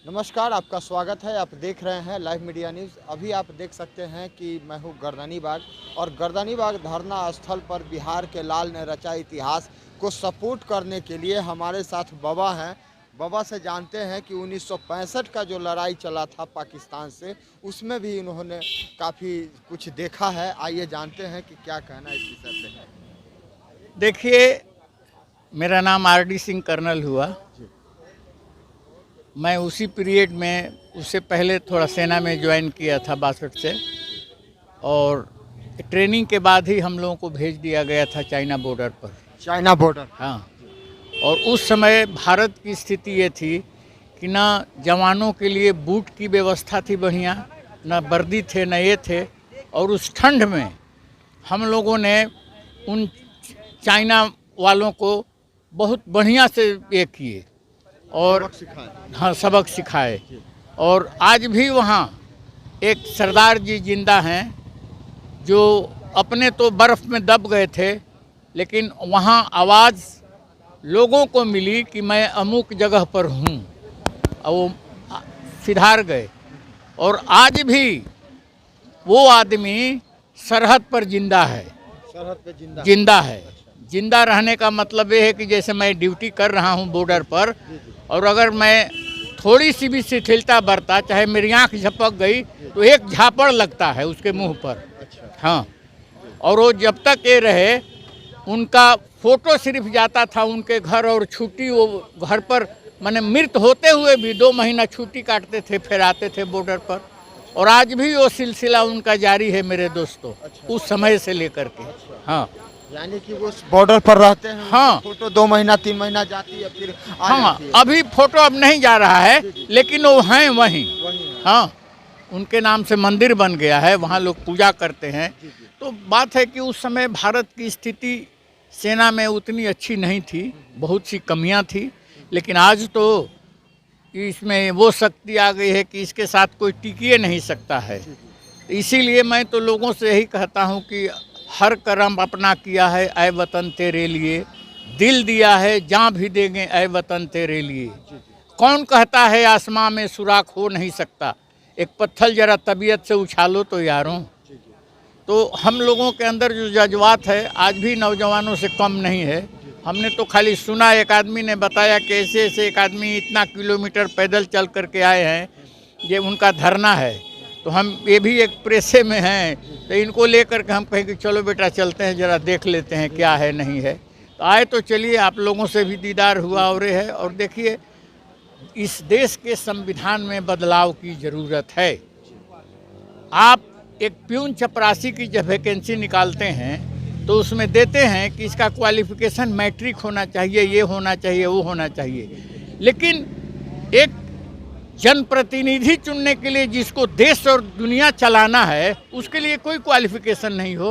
नमस्कार, आपका स्वागत है। आप देख रहे हैं लाइव मीडिया न्यूज़। अभी आप देख सकते हैं कि मैं हूं गर्दनी बाग और गर्दनी बाग धरना स्थल पर बिहार के लाल ने रचा इतिहास को सपोर्ट करने के लिए हमारे साथ बाबा हैं। बाबा से जानते हैं कि 1965 का जो लड़ाई चला था पाकिस्तान से, उसमें भी इन्होंने काफ़ी कुछ देखा है। आइए जानते हैं कि क्या कहना इस विषय पे है। देखिए, मेरा नाम आर.डी. सिंह कर्नल हुआ। मैं उसी पीरियड में, उससे पहले थोड़ा सेना में ज्वाइन किया था 62 से, और ट्रेनिंग के बाद ही हम लोगों को भेज दिया गया था चाइना बॉर्डर पर। चाइना बॉर्डर, हाँ। और उस समय भारत की स्थिति ये थी कि ना जवानों के लिए बूट की व्यवस्था थी बढ़िया, न वर्दी थे, न ये थे। और उस ठंड में हम लोगों ने उन चाइना वालों को बहुत बढ़िया से ये किए और हाँ, सबक सिखाए। और आज भी वहाँ एक सरदार जी जिंदा हैं जो अपने तो बर्फ़ में दब गए थे, लेकिन वहाँ आवाज़ लोगों को मिली कि मैं अमुक जगह पर हूँ, और वो सिधार गए। और आज भी वो आदमी सरहद पर जिंदा है। सरहद पे जिंदा है। जिंदा रहने का मतलब ये है कि जैसे मैं ड्यूटी कर रहा हूँ बॉर्डर पर, और अगर मैं थोड़ी सी भी शिथिलता बरता, चाहे मेरी आँख झपक गई, तो एक झापड़ लगता है उसके मुंह पर। हाँ। और वो जब तक ये रहे, उनका फोटो सिर्फ जाता था उनके घर, और छुट्टी वो घर पर, माने मृत होते हुए भी 2 महीना छुट्टी काटते थे, फिर आते थे बॉर्डर पर। और आज भी वो सिलसिला उनका जारी है मेरे दोस्तों, उस समय से लेकर के। हाँ, यानी कि वो बॉर्डर पर रहते हैं। हाँ। फोटो 2 महीना 3 महीना जाती है, फिर आ हाँ। जाती है। अभी फोटो अब नहीं जा रहा है, लेकिन वो हैं वहीं। वही है। हाँ, उनके नाम से मंदिर बन गया है, वहाँ लोग पूजा करते हैं। तो बात है कि उस समय भारत की स्थिति सेना में उतनी अच्छी नहीं थी, बहुत सी कमियां थी। लेकिन आज तो इसमें वो शक्ति आ गई है कि इसके साथ कोई टिकिए नहीं सकता है। इसीलिए मैं तो लोगों से यही कहता हूँ कि हर कर्म अपना किया है ऐ वतन तेरे लिए, दिल दिया है जान भी देंगे ऐ वतन तेरे लिए। कौन कहता है आसमां में सुराख हो नहीं सकता, एक पत्थर जरा तबीयत से उछालो तो यारों। तो हम लोगों के अंदर जो जज्बात है आज भी नौजवानों से कम नहीं है। हमने तो खाली सुना, एक आदमी ने बताया कि ऐसे ऐसे एक आदमी इतना किलोमीटर पैदल चल करके आए हैं, ये उनका धरना है। तो हम ये भी एक प्रेसे में हैं, तो इनको लेकर के हम कहें कि चलो बेटा चलते हैं, ज़रा देख लेते हैं क्या है नहीं है। तो आए तो चलिए, आप लोगों से भी दीदार हुआ और ये है। और देखिए, इस देश के संविधान में बदलाव की ज़रूरत है। आप एक प्यून चपरासी की जब वैकेंसी निकालते हैं तो उसमें देते हैं कि इसका क्वालिफिकेशन मैट्रिक होना चाहिए, ये होना चाहिए, वो होना चाहिए। लेकिन एक जनप्रतिनिधि चुनने के लिए जिसको देश और दुनिया चलाना है, उसके लिए कोई क्वालिफिकेशन नहीं हो।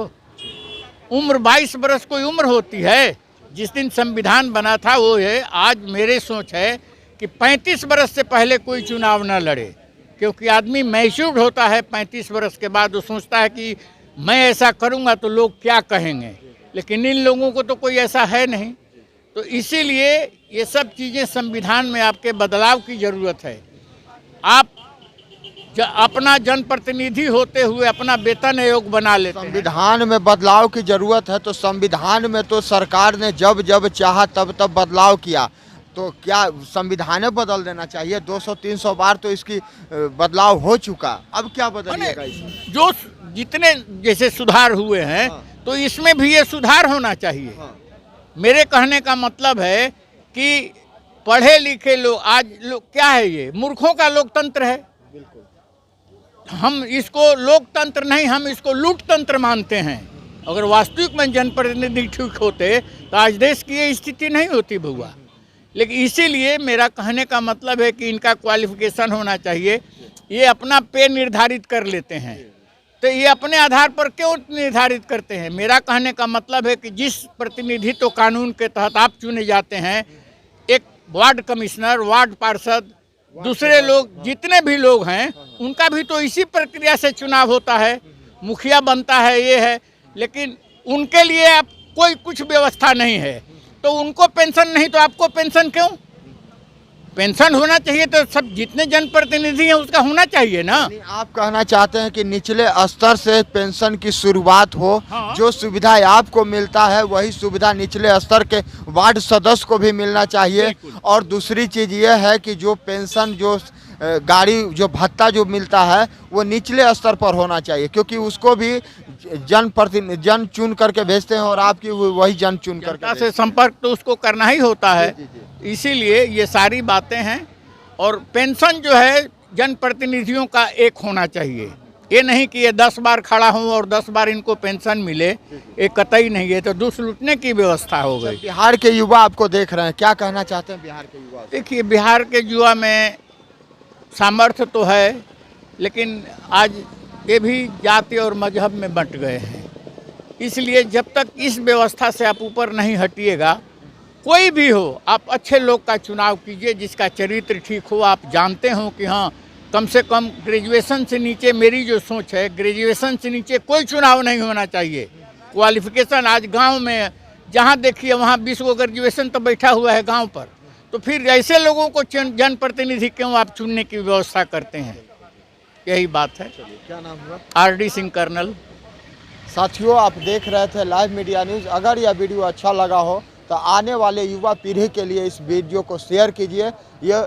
उम्र 22 बरस कोई उम्र होती है? जिस दिन संविधान बना था वो है। आज मेरे सोच है कि 35 बरस से पहले कोई चुनाव ना लड़े, क्योंकि आदमी मैच्योर्ड होता है 35 बरस के बाद। वो सोचता है कि मैं ऐसा करूंगा तो लोग क्या कहेंगे, लेकिन इन लोगों को तो कोई ऐसा है नहीं। तो इसीलिए ये सब चीज़ें संविधान में आपके बदलाव की ज़रूरत है। आप अपना जनप्रतिनिधि होते हुए अपना वेतन आयोग बना लेते हैं। संविधान में बदलाव की जरूरत है, तो संविधान में तो सरकार ने जब जब चाहा तब तब बदलाव किया। तो क्या संविधान बदल देना चाहिए? 200-300 बार तो इसकी बदलाव हो चुका, अब क्या बदलिएगा इसमें? जो जितने जैसे सुधार हुए हैं, हाँ। तो इसमें भी ये सुधार होना चाहिए। हाँ। मेरे कहने का मतलब है कि पढ़े लिखे लोग, आज लोग क्या है, ये मूर्खों का लोकतंत्र है। बिल्कुल। हम इसको लोकतंत्र नहीं, हम इसको लूटतंत्र मानते हैं। अगर वास्तविक में जनप्रतिनिधि ठीक होते तो आज देश की ये स्थिति नहीं होती भुआ। लेकिन इसीलिए मेरा कहने का मतलब है कि इनका क्वालिफिकेशन होना चाहिए। ये अपना पे निर्धारित कर लेते हैं, तो ये अपने आधार पर क्यों निर्धारित करते हैं? मेरा कहने का मतलब है कि जिस प्रतिनिधित्व कानून के तहत आप चुने जाते हैं, एक वार्ड कमिश्नर, वार्ड पार्षद, दूसरे लोग, जितने भी लोग हैं, उनका भी तो इसी प्रक्रिया से चुनाव होता है। मुखिया बनता है, ये है। लेकिन उनके लिए अब कोई कुछ व्यवस्था नहीं है। तो उनको पेंशन नहीं तो आपको पेंशन क्यों? पेंशन होना चाहिए तो सब जितने जनप्रतिनिधि हैं उसका होना चाहिए ना। यानी आप कहना चाहते हैं कि निचले स्तर से पेंशन की शुरुआत हो। हाँ। जो सुविधा आपको मिलता है वही सुविधा निचले स्तर के वार्ड सदस्य को भी मिलना चाहिए। बिल्कुल। और दूसरी चीज़ ये है कि जो पेंशन जो गाड़ी जो भत्ता जो मिलता है वो निचले स्तर पर होना चाहिए, क्योंकि उसको भी जन चुन करके भेजते हैं और आपकी वही जन चुन करके जनता से संपर्क तो उसको करना ही होता है। इसीलिए ये सारी बातें हैं। और पेंशन जो है जनप्रतिनिधियों का एक होना चाहिए, ये नहीं कि ये 10 बार खड़ा हूँ और 10 बार इनको पेंशन मिले, ये कतई नहीं है, तो दूस लूटने की व्यवस्था हो गई। बिहार के युवा आपको देख रहे हैं, क्या कहना चाहते हैं बिहार के युवा? देखिए, बिहार के युवा में सामर्थ्य तो है, लेकिन आज ये भी जाति और मजहब में बंट गए हैं। इसलिए जब तक इस व्यवस्था से आप ऊपर नहीं हटिएगा, कोई भी हो, आप अच्छे लोग का चुनाव कीजिए जिसका चरित्र ठीक हो, आप जानते हो कि हाँ कम से कम ग्रेजुएशन से नीचे, मेरी जो सोच है, ग्रेजुएशन से नीचे कोई चुनाव नहीं होना चाहिए। क्वालिफिकेशन आज गांव में जहां देखिए वहां 20 गो ग्रेजुएशन तो बैठा हुआ है गांव पर, तो फिर ऐसे लोगों को जनप्रतिनिधि क्यों आप चुनने की व्यवस्था करते हैं? यही बात है। क्या नाम हुआ? RD Singh colonel. साथियों, आप देख रहे थे लाइव मीडिया न्यूज़। अगर यह वीडियो अच्छा लगा हो तो आने वाले युवा पीढ़ी के लिए इस वीडियो को शेयर कीजिए। ये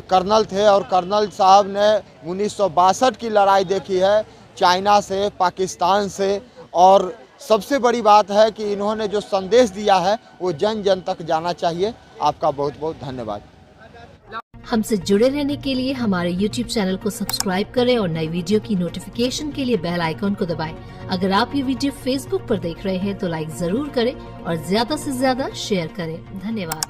कर्नल थे और कर्नल साहब ने 1962 की लड़ाई देखी है चाइना से, पाकिस्तान से, और सबसे बड़ी बात है कि इन्होंने जो संदेश दिया है वो जन जन तक जाना चाहिए। आपका बहुत बहुत धन्यवाद। हमसे जुड़े रहने के लिए हमारे YouTube चैनल को सब्सक्राइब करें और नई वीडियो की नोटिफिकेशन के लिए बेल आइकॉन को दबाएं। अगर आप ये वीडियो Facebook पर देख रहे हैं तो लाइक जरूर करें और ज्यादा से ज्यादा शेयर करें। धन्यवाद।